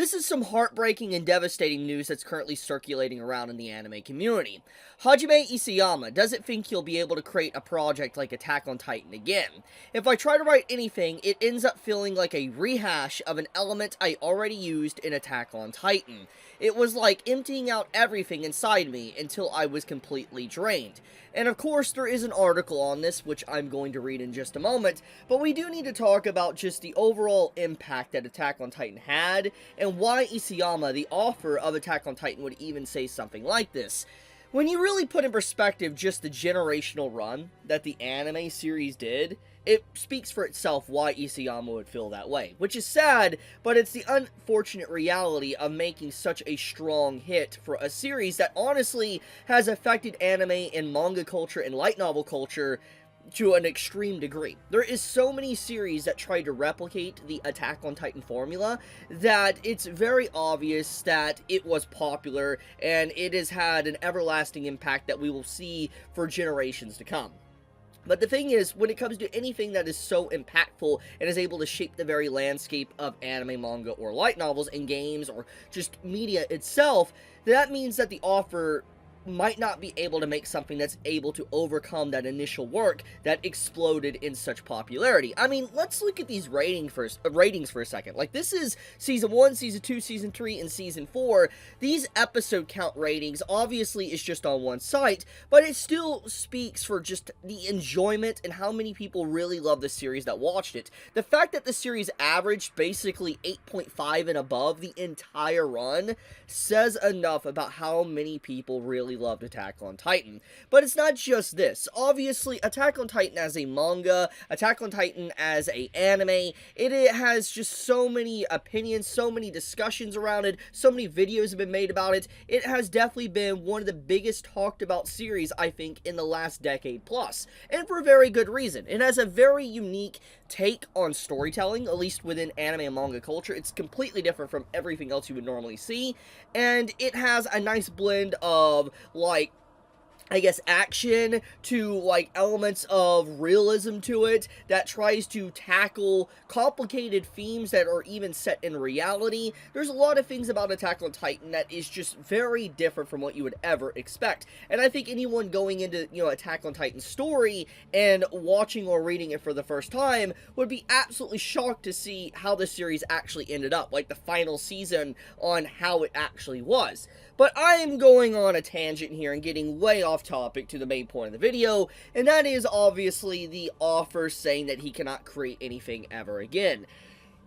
This is some heartbreaking and devastating news that's currently circulating around in the anime community. Hajime Isayama doesn't think he'll be able to create a project like Attack on Titan again. If I try to write anything, it ends up feeling like a rehash of an element I already used in Attack on Titan. It was like emptying out everything inside me until I was completely drained. And of course, there is an article on this, which I'm going to read in just a moment, but we do need to talk about just the overall impact that Attack on Titan had, and why Isayama, the author of Attack on Titan, would even say something like this. When you really put in perspective just the generational run that the anime series did, it speaks for itself why Isayama would feel that way. Which is sad, but it's the unfortunate reality of making such a strong hit for a series that honestly has affected anime and manga culture and light novel culture to an extreme degree. There is so many series that try to replicate the Attack on Titan formula that it's very obvious that it was popular and it has had an everlasting impact that we will see for generations to come. But the thing is, when it comes to anything that is so impactful and is able to shape the very landscape of anime, manga, or light novels and games, or just media itself, that means that the author might not be able to make something that's able to overcome that initial work that exploded in such popularity. I mean, let's look at these ratings for a second. Like, this is Season 1, Season 2, Season 3, and Season 4. These episode count ratings obviously is just on one site, but it still speaks for just the enjoyment and how many people really love the series that watched it. The fact that the series averaged basically 8.5 and above the entire run says enough about how many people really loved Attack on Titan. But it's not just this. Obviously, Attack on Titan as a manga, Attack on Titan as an anime, it has just so many opinions, so many discussions around it, so many videos have been made about it. It has definitely been one of the biggest talked about series, I think, in the last decade plus. And for a very good reason. It has a very unique take on storytelling, at least within anime and manga culture. It's completely different from everything else you would normally see. And it has a nice blend of, like, I guess, action to, like, elements of realism to it that tries to tackle complicated themes that are even set in reality. There's a lot of things about Attack on Titan that is just very different from what you would ever expect. And I think anyone going into, Attack on Titan's story and watching or reading it for the first time would be absolutely shocked to see how the series actually ended up, like the final season on how it actually was. But I am going on a tangent here and getting way off topic to the main point of the video, and that is obviously the author saying that he cannot create anything ever again.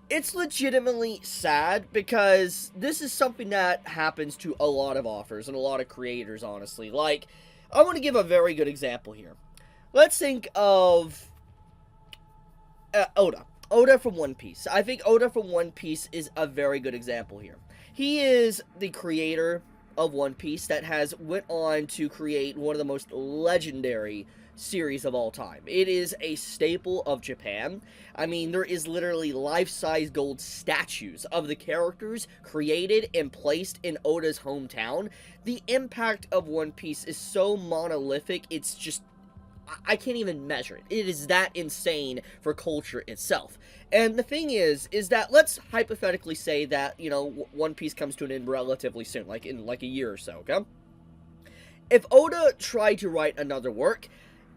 It's legitimately sad because this is something that happens to a lot of authors and a lot of creators, honestly. Like, I want to give a very good example here. Let's think of Oda. Oda from One Piece. I think Oda from One Piece is a very good example here. He is the creator of One Piece that has went on to create one of the most legendary series of all time. It is a staple of Japan. I mean, there is literally life-size gold statues of the characters created and placed in Oda's hometown. The impact of One Piece is so monolithic, it's just, I can't even measure it. It is that insane for culture itself. And the thing is that let's hypothetically say that, One Piece comes to an end relatively soon, like in like a year or so, okay? If Oda tried to write another work,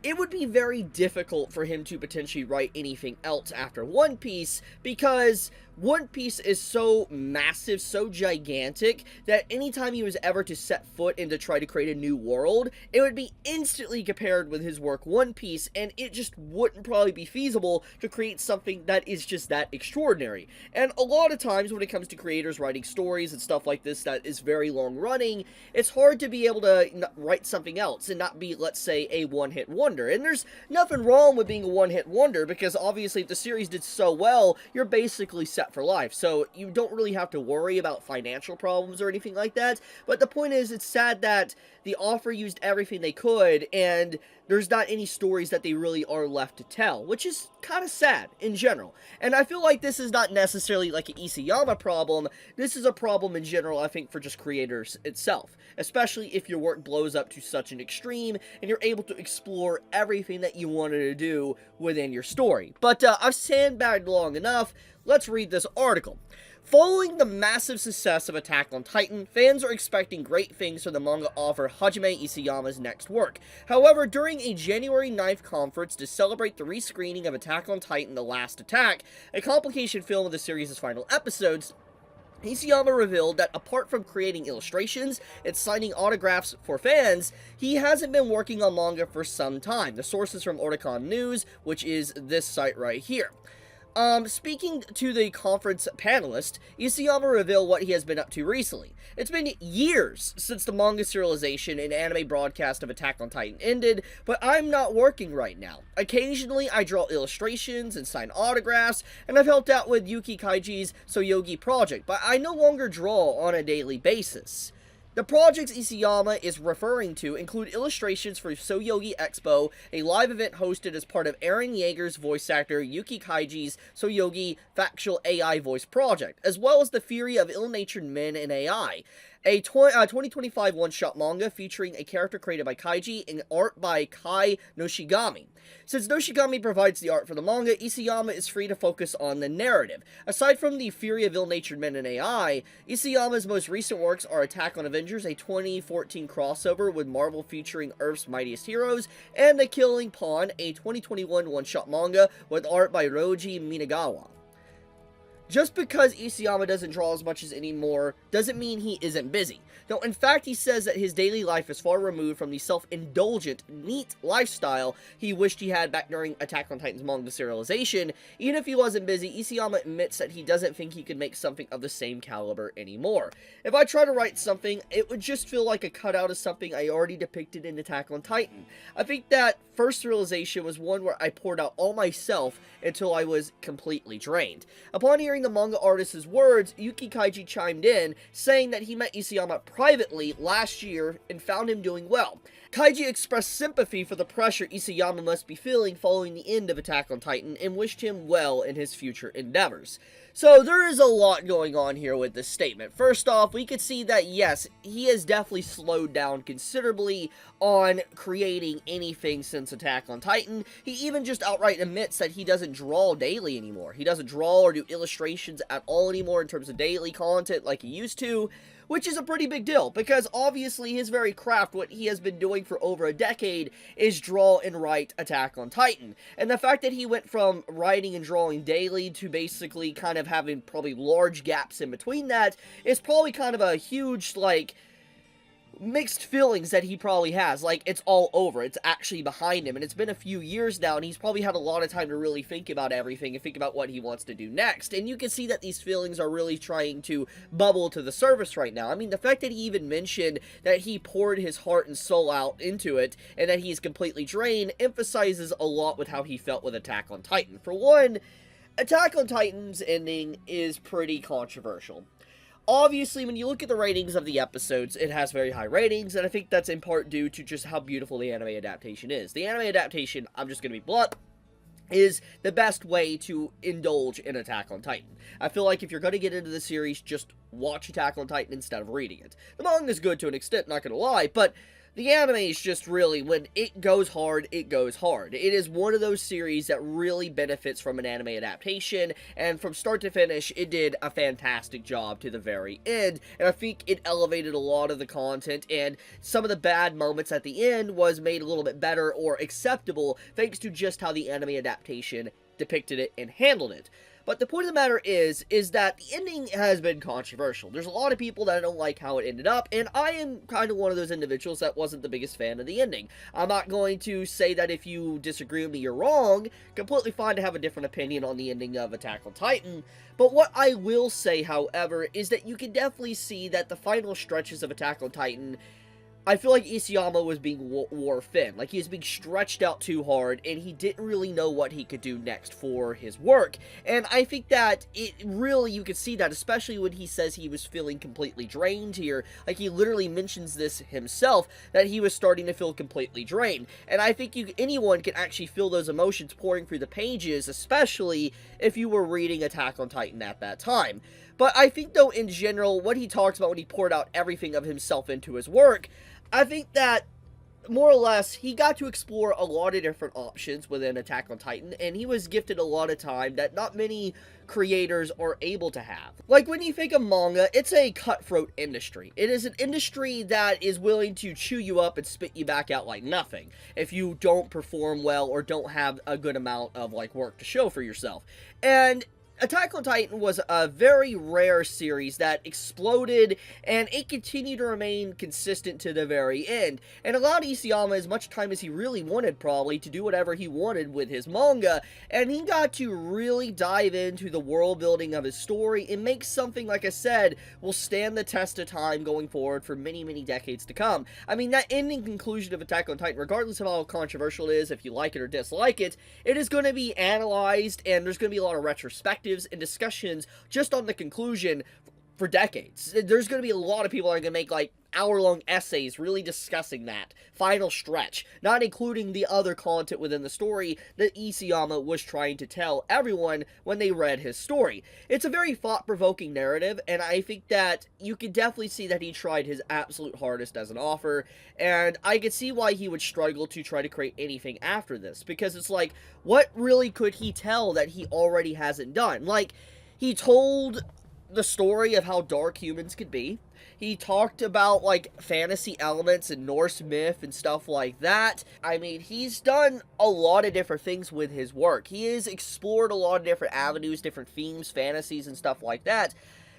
it would be very difficult for him to potentially write anything else after One Piece, because One Piece is so massive, so gigantic, that anytime he was ever to set foot and to try to create a new world, it would be instantly compared with his work One Piece, and it just wouldn't probably be feasible to create something that is just that extraordinary. And a lot of times when it comes to creators writing stories and stuff like this that is very long running, it's hard to be able to write something else and not be, let's say, a one-hit wonder. And there's nothing wrong with being a one-hit wonder, because obviously if the series did so well, you're basically set for life, so you don't really have to worry about financial problems or anything like that. But the point is, it's sad that the author used everything they could, and there's not any stories that they really are left to tell, which is kind of sad in general. And I feel like this is not necessarily like an Isayama problem, this is a problem in general, I think, for just creators itself, especially if your work blows up to such an extreme, and you're able to explore everything that you wanted to do within your story. But I've sandbagged long enough. Let's read this article. Following the massive success of Attack on Titan, fans are expecting great things from the manga author Hajime Isayama's next work. However, during a January 9th conference to celebrate the rescreening of Attack on Titan: The Last Attack, a complication film of the series' final episodes, Isayama revealed that apart from creating illustrations and signing autographs for fans, he hasn't been working on manga for some time. The source is from Oricon News, which is this site right here. Speaking to the conference panelist, Isayama revealed what he has been up to recently. It's been years since the manga serialization and anime broadcast of Attack on Titan ended, but I'm not working right now. Occasionally, I draw illustrations and sign autographs, and I've helped out with Yuki Kaiji's Soyogi project, but I no longer draw on a daily basis. The projects Isayama is referring to include illustrations for Soyogi Expo, a live event hosted as part of Eren Yeager's voice actor Yuki Kaiji's Soyogi Factual AI voice project, as well as the Fury of Ill-Natured Men and AI, a 2025 one-shot manga featuring a character created by Kaiji and art by Kai Noshigami. Since Noshigami provides the art for the manga, Isayama is free to focus on the narrative. Aside from the Fury of Ill-Natured Men and AI, Isayama's most recent works are Attack on Avengers, a 2014 crossover with Marvel featuring Earth's Mightiest Heroes, and The Killing Pawn, a 2021 one-shot manga with art by Roji Minagawa. Just because Isayama doesn't draw as much as anymore doesn't mean he isn't busy. No, in fact, he says that his daily life is far removed from the self-indulgent, neat lifestyle he wished he had back during Attack on Titan's manga serialization. Even if he wasn't busy, Isayama admits that he doesn't think he could make something of the same caliber anymore. If I try to write something, it would just feel like a cutout of something I already depicted in Attack on Titan. I think that first realization was one where I poured out all myself until I was completely drained. Upon hearing the manga artist's words, Yuki Kaiji chimed in, saying that he met Isayama privately last year and found him doing well. Kaiji expressed sympathy for the pressure Isayama must be feeling following the end of Attack on Titan and wished him well in his future endeavors. So there is a lot going on here with this statement. First off, we could see that yes, he has definitely slowed down considerably on creating anything since Attack on Titan. He even just outright admits that he doesn't draw daily anymore. He doesn't draw or do illustrations at all anymore in terms of daily content like he used to, which is a pretty big deal, because obviously his very craft, what he has been doing for over a decade, is draw and write Attack on Titan. And the fact that he went from writing and drawing daily to basically kind of having probably large gaps in between that is probably kind of a huge, like, mixed feelings that he probably has. Like, it's all over. It's actually behind him. And it's been a few years now, and he's probably had a lot of time to really think about everything and think about what he wants to do next. And you can see that these feelings are really trying to bubble to the surface right now. I mean, the fact that he even mentioned that he poured his heart and soul out into it and that he's completely drained emphasizes a lot with how he felt with Attack on Titan. For one, Attack on Titan's ending is pretty controversial. Obviously, when you look at the ratings of the episodes, it has very high ratings, and I think that's in part due to just how beautiful the anime adaptation is. The anime adaptation, I'm just going to be blunt, is the best way to indulge in Attack on Titan. I feel like if you're going to get into the series, just watch Attack on Titan instead of reading it. The manga is good to an extent, not going to lie, but the anime is just really, when it goes hard, it goes hard. It is one of those series that really benefits from an anime adaptation, and from start to finish, it did a fantastic job to the very end, and I think it elevated a lot of the content, and some of the bad moments at the end was made a little bit better or acceptable thanks to just how the anime adaptation depicted it and handled it. But the point of the matter is that the ending has been controversial. There's a lot of people that don't like how it ended up, and I am kind of one of those individuals that wasn't the biggest fan of the ending. I'm not going to say that if you disagree with me, you're wrong. Completely fine to have a different opinion on the ending of Attack on Titan. But what I will say, however, is that you can definitely see that the final stretches of Attack on Titan, I feel like Isayama was being wore thin. Like, he was being stretched out too hard, and he didn't really know what he could do next for his work. And I think that it really, you could see that, especially when he says he was feeling completely drained here. Like, he literally mentions this himself, that he was starting to feel completely drained. And I think anyone can actually feel those emotions pouring through the pages, especially if you were reading Attack on Titan at that time. But I think, though, in general, what he talks about when he poured out everything of himself into his work, I think that more or less, he got to explore a lot of different options within Attack on Titan, and he was gifted a lot of time that not many creators are able to have. Like, when you think of manga, it's a cutthroat industry. It is an industry that is willing to chew you up and spit you back out like nothing if you don't perform well or don't have a good amount of, like, work to show for yourself. And Attack on Titan was a very rare series that exploded, and it continued to remain consistent to the very end, and allowed Isayama as much time as he really wanted, probably, to do whatever he wanted with his manga, and he got to really dive into the world building of his story and make something, like I said, will stand the test of time going forward for many, many decades to come. I mean, that ending conclusion of Attack on Titan, regardless of how controversial it is, if you like it or dislike it, it is going to be analyzed, and there's going to be a lot of retrospective and discussions just on the conclusion for decades. There's going to be a lot of people that are going to make, like, hour-long essays really discussing that final stretch, not including the other content within the story that Isayama was trying to tell everyone when they read his story. It's a very thought-provoking narrative, and I think that you can definitely see that he tried his absolute hardest as an author, and I could see why he would struggle to try to create anything after this, because it's like, what really could he tell that he already hasn't done? Like, he told the story of how dark humans could be. He talked about, like, fantasy elements and Norse myth and stuff like that. I mean, he's done a lot of different things with his work. He has explored a lot of different avenues, different themes, fantasies, and stuff like that.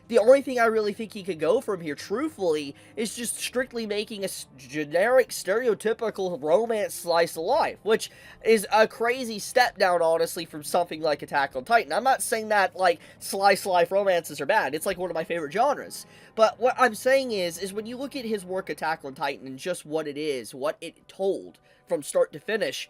The only thing I really think he could go from here, truthfully, is just strictly making a generic, stereotypical romance slice of life, which is a crazy step down, honestly, from something like Attack on Titan. I'm not saying that, like, slice of life romances are bad. It's, like, one of my favorite genres. But what I'm saying is when you look at his work, Attack on Titan, and just what it is, what it told from start to finish,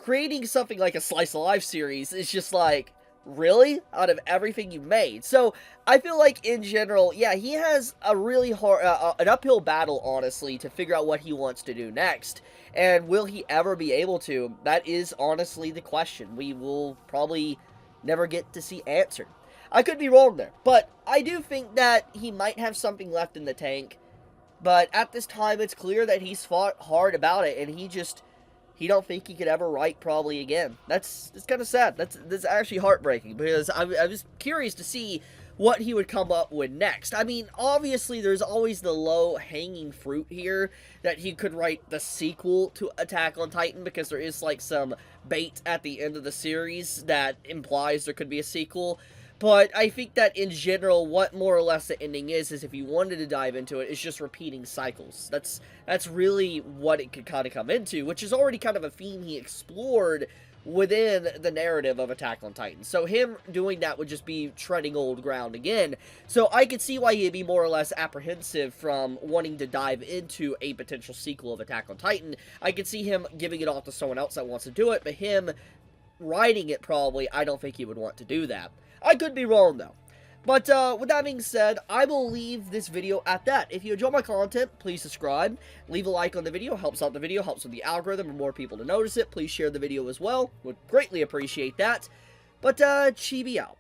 creating something like a slice of life series is just like, really? Out of everything you made? So, I feel like, in general, yeah, he has a really hard, an uphill battle, honestly, to figure out what he wants to do next. And will he ever be able to? That is, honestly, the question we will probably never get to see answered. I could be wrong there, but I do think that he might have something left in the tank. But at this time, it's clear that he's fought hard about it, and he don't think he could ever write probably again. It's kind of sad. That's actually heartbreaking, because I was curious to see what he would come up with next. I mean, obviously, there's always the low-hanging fruit here that he could write the sequel to Attack on Titan, because there is, like, some bait at the end of the series that implies there could be a sequel. But I think that, in general, what more or less the ending is if you wanted to dive into it, is just repeating cycles. That's really what it could kind of come into, which is already kind of a theme he explored within the narrative of Attack on Titan. So him doing that would just be treading old ground again. So I could see why he'd be more or less apprehensive from wanting to dive into a potential sequel of Attack on Titan. I could see him giving it off to someone else that wants to do it, but him writing it, probably, I don't think he would want to do that. I could be wrong, though. But, with that being said, I will leave this video at that. If you enjoy my content, please subscribe. Leave a like on the video. Helps out the video. Helps with the algorithm for more people to notice it. Please share the video as well. Would greatly appreciate that. But, Chibi out.